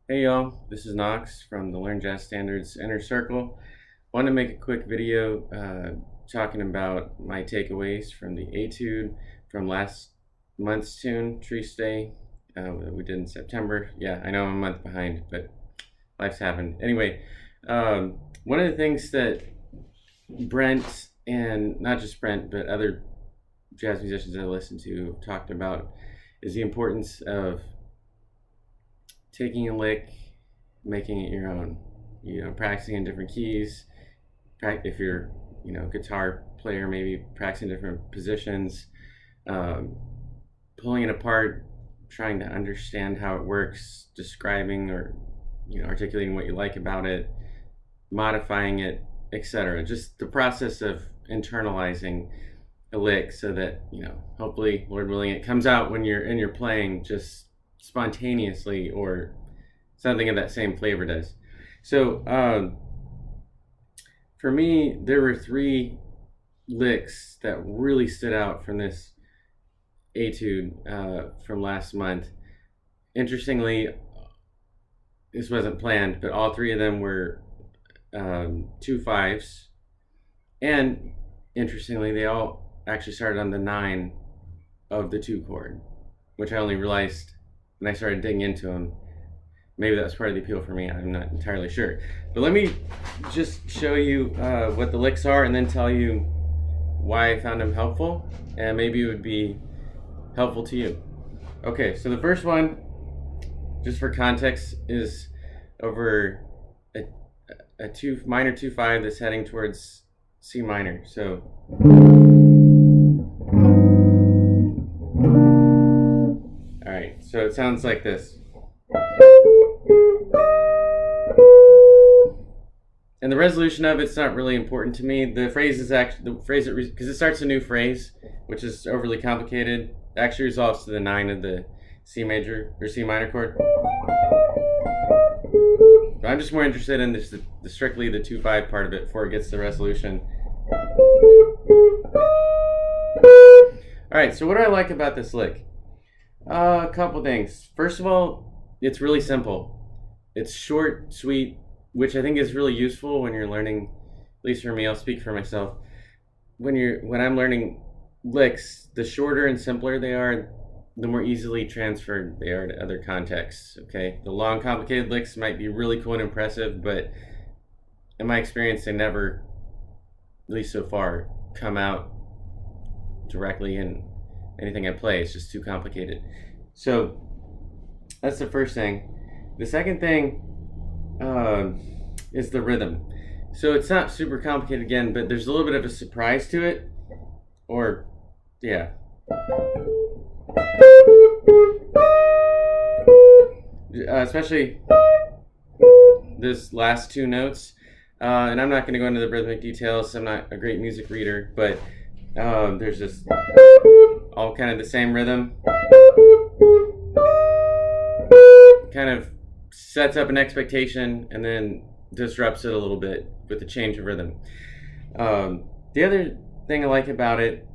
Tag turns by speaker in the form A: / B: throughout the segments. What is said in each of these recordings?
A: Hey y'all, this is Knox from the Learn Jazz Standards Inner Circle. Want to make a quick video talking about my takeaways from the etude from last month's tune, Triste, that we did in September. Yeah, I know I'm a month behind, but life's happened. Anyway, one of the things that Brent, and not just Brent, but other jazz musicians I listen to talked about is the importance of taking a lick, making it your own. Practicing in different keys. If you're, guitar player, maybe practicing different positions, pulling it apart, trying to understand how it works, describing or articulating what you like about it, modifying it, etc. Just the process of internalizing a lick so that hopefully, Lord willing, it comes out when you're playing just spontaneously, or something of that same flavor does. So for me, there were three licks that really stood out from this etude from last month. Interestingly, this wasn't planned, but all three of them were 2/5s, and interestingly, they all actually started on the 9 of the 2 chord, which I only realized when I started digging into them. Maybe that was part of the appeal for me, I'm not entirely sure. But let me just show you what the licks are and then tell you why I found them helpful, and maybe it would be helpful to you. Okay, so the first one, just for context, is over a minor 2/5 that's heading towards C minor. So all right, so it sounds like this. And the resolution of it's not really important to me. The phrase is actually the phrase because it starts a new phrase, which is overly complicated. Actually resolves to the 9 of the C major or C minor chord. But I'm just more interested in this, the strictly the 2/5 part of it before it gets to the resolution. All right, so what do I like about this lick? A couple things. First of all, it's really simple. It's short, sweet, which I think is really useful when you're learning. At least for me, I'll speak for myself. When I'm learning licks, the shorter and simpler they are, the more easily transferred they are to other contexts. Okay, the long, complicated licks might be really cool and impressive, but in my experience, they never, at least so far, come out directly in anything I play. It's just too complicated. So that's the first thing. The second thing is the rhythm. So it's not super complicated again, but there's a little bit of a surprise to it. Or, yeah. Especially this last 2 notes. And I'm not going to go into the rhythmic details. I'm not a great music reader, but there's just all kind of the same rhythm. Kind of sets up an expectation and then disrupts it a little bit with the change of rhythm. The other thing I like about it,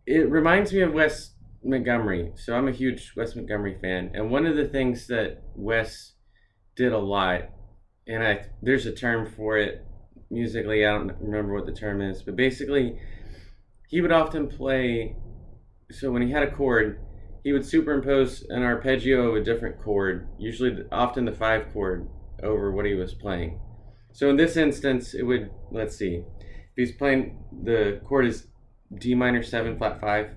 A: it reminds me of Wes Montgomery. So I'm a huge Wes Montgomery fan, and one of the things that Wes did a lot, and there's a term for it musically, I don't remember what the term is, but basically he would often play, so when he had a chord, he would superimpose an arpeggio of a different chord, usually often the 5 chord, over what he was playing. So in this instance, it would, let's see, if he's playing, the chord is D minor 7 flat 5.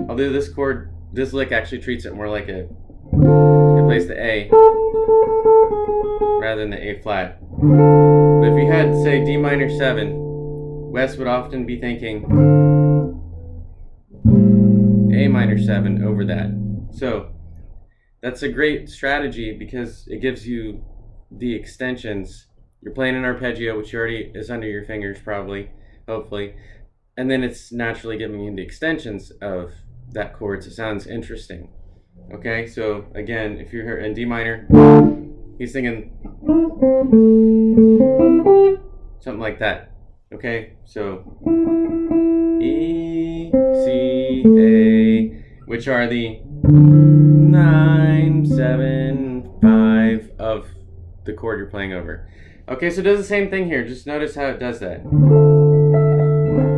A: Although this lick actually treats it more like it plays the A rather than the A flat. But if you had, say, D minor 7, Wes would often be thinking A minor 7 over that. So that's a great strategy because it gives you the extensions. You're playing an arpeggio, which already is under your fingers probably, hopefully, and then it's naturally giving you the extensions of that chord, so it sounds interesting. Okay, so again, if you're here in D minor, he's singing something like that. Okay, so E, C, A, which are the 9, 7, the chord you're playing over. Okay, so it does the same thing here. Just notice how it does that.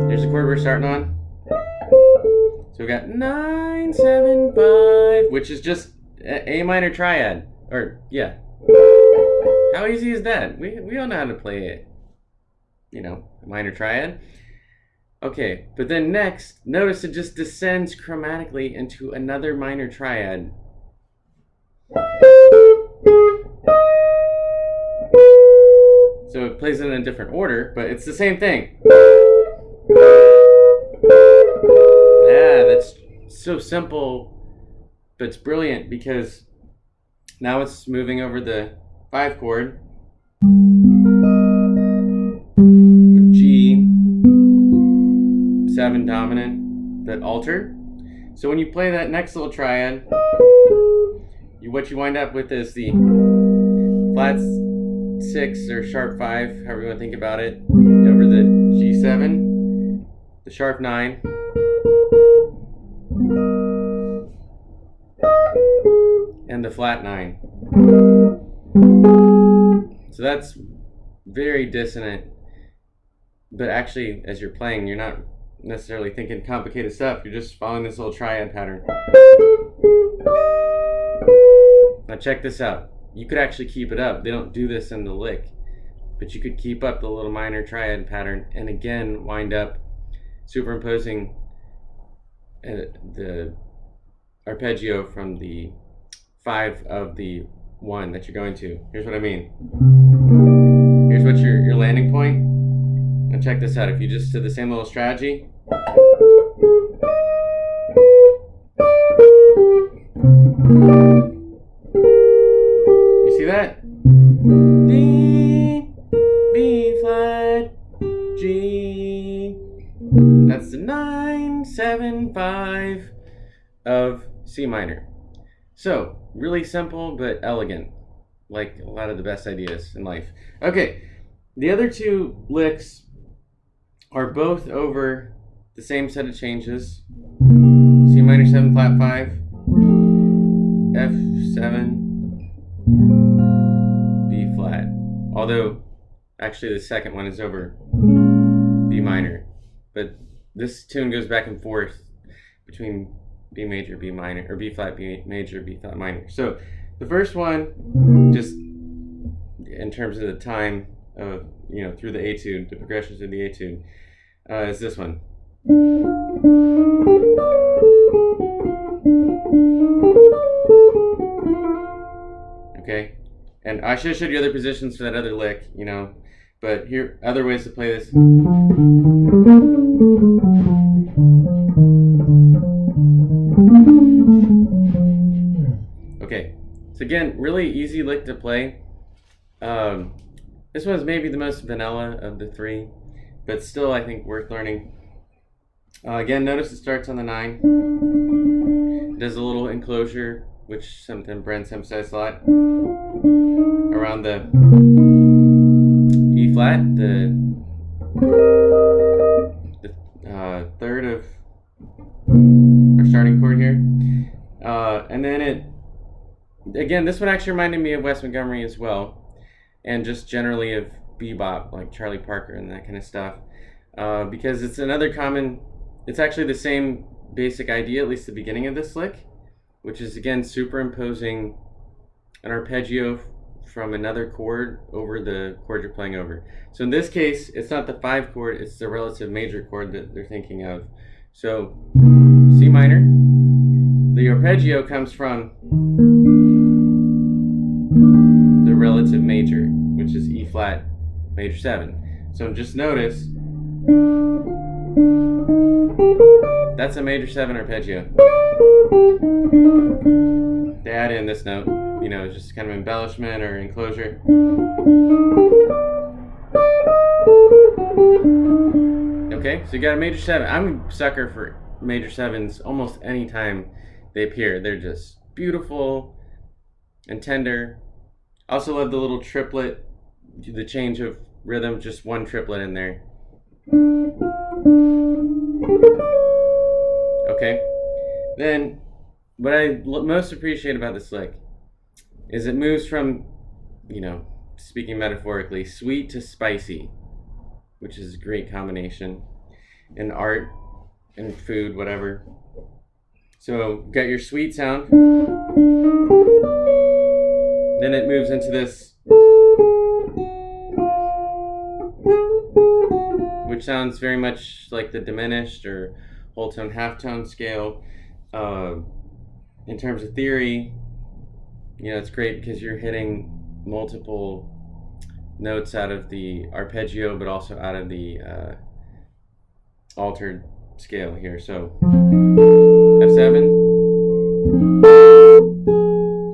A: Here's the chord we're starting on. So we got 9, 7, 5, which is just A minor triad. Or, yeah. How easy is that? We all know how to play it. You know, a minor triad. Okay, but then next, notice it just descends chromatically into another minor triad. So it plays in a different order, but it's the same thing. Yeah, that's so simple, but it's brilliant because now it's moving over the 5 chord, G, 7 dominant, that alter. So when you play that next little triad, what you wind up with is the flat 6 or sharp 5, however you want to think about it, over the G7, the sharp 9, and the flat 9. So that's very dissonant, but actually as you're playing, you're not necessarily thinking complicated stuff, you're just following this little triad pattern. Now check this out. You could actually keep it up. They don't do this in the lick, but you could keep up the little minor triad pattern and again wind up superimposing the arpeggio from the 5 of the 1 that you're going to. Here's what I mean. Here's what your landing point. Now check this out. If you just did the same little strategy, you see that? D, B flat, G. That's the 9, 7, 5 of C minor. So, really simple but elegant, like a lot of the best ideas in life. Okay, the other 2 licks are both over the same set of changes. C minor 7 flat 5, F7, B flat. Although, actually the second one is over B minor. But this tune goes back and forth between B major, B minor, or B flat, B major, B flat minor. So the first one, just in terms of the time of, through the etude, the progressions of the etude, is this one. Okay, and I should have showed you other positions for that other lick, but here other ways to play this. Okay, so again, really easy lick to play. This one's maybe the most vanilla of the 3, but still I think worth learning. Again, notice it starts on the 9. It does a little enclosure, which something Brent's emphasized a lot, around the E flat, the third of our starting chord here. And then again, this one actually reminded me of Wes Montgomery as well, and just generally of bebop, like Charlie Parker and that kind of stuff, because it's it's actually the same basic idea, at least the beginning of this lick, which is again superimposing an arpeggio from another chord over the chord you're playing over. So in this case, it's not the 5 chord, it's the relative major chord that they're thinking of. So C minor, the arpeggio comes from the relative major, which is E flat major 7. So just notice, that's a major 7 arpeggio. They add in this note, just kind of embellishment or enclosure. Okay, so you got a major 7. I'm a sucker for major 7s almost any time they appear. They're just beautiful and tender. Also love the little triplet, the change of rhythm, just one triplet in there. Okay, then what I most appreciate about this lick is it moves from, speaking metaphorically, sweet to spicy, which is a great combination in art and food, whatever. So got your sweet sound. Then it moves into this, which sounds very much like the diminished or whole tone, half tone scale. In terms of theory, it's great because you're hitting multiple notes out of the arpeggio, but also out of the altered scale here. So F7.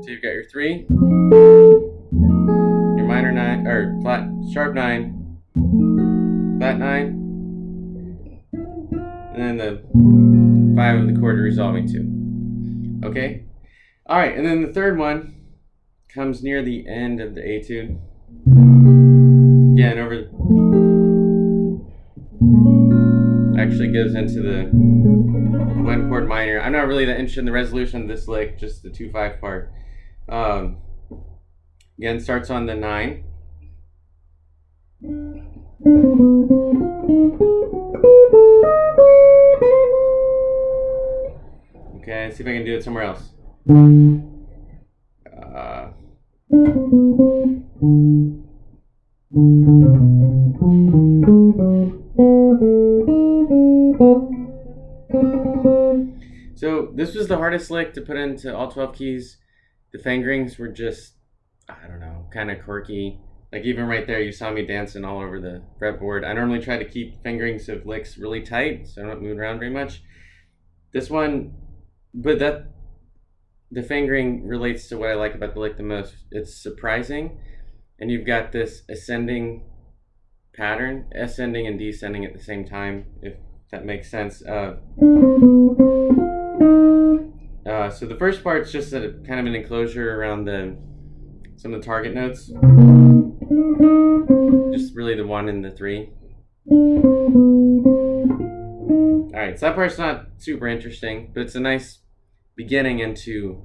A: So you've got your 3, your minor 9, or flat, sharp 9, flat 9, and then the 5 of the chord resolving 2. Okay? Alright, and then the third one comes near the end of the etude. Again, actually goes into the 1 chord minor. I'm not really that interested in the resolution of this lick, just the 2/5 part. Again, starts on the 9. Okay, let's see if I can do it somewhere else. So this was the hardest lick to put into all 12 keys. The fingerings were just, I don't know, kind of quirky. Like even right there, you saw me dancing all over the fretboard. I normally try to keep fingerings of licks really tight, so I don't move around very much. This one, but the fingering relates to what I like about the lick the most. It's surprising, and you've got this ascending pattern, ascending and descending at the same time, if that makes sense. So the first part's just a kind of an enclosure around some of the target notes. Just really the 1 and the 3. Alright, so that part's not super interesting, but it's a nice beginning into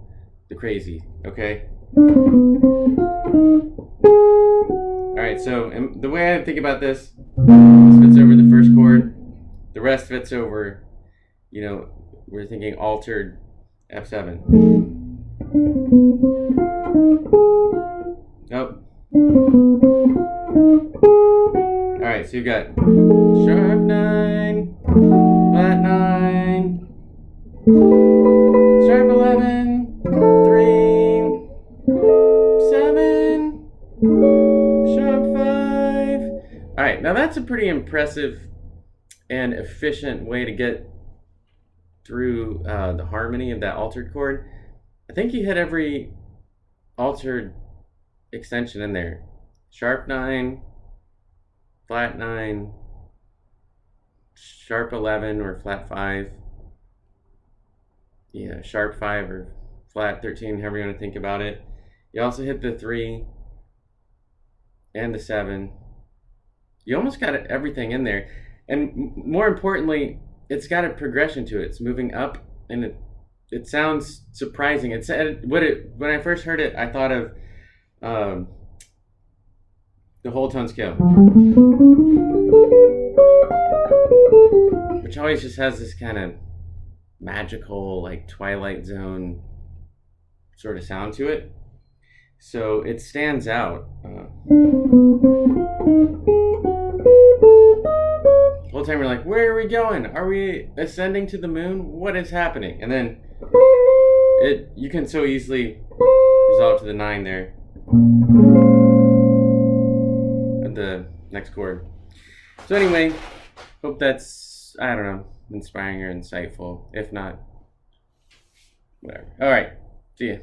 A: the crazy, okay? Alright, so the way I think about this fits over the first chord. The rest fits over, we're thinking altered F7. Nope. Alright, so you've got sharp 9, flat 9, sharp 11, 3, 7, sharp 5. Alright, now that's a pretty impressive and efficient way to get through the harmony of that altered chord. I think you hit every altered extension in there. Sharp 9, flat 9, sharp 11 or flat 5. Yeah, sharp 5 or flat 13, however you want to think about it. You also hit the 3 and the 7. You almost got everything in there. And more importantly, it's got a progression to it. It's moving up, and it sounds surprising. When I first heard it, I thought of the whole tone scale, which always just has this kind of magical, like Twilight Zone sort of sound to it. So it stands out. The whole time we're like, where are we going? Are we ascending to the moon? What is happening? And then you can so easily resolve to the 9 there at the next chord. So anyway, hope that's, I don't know, inspiring or insightful. If not, whatever. All right, see ya.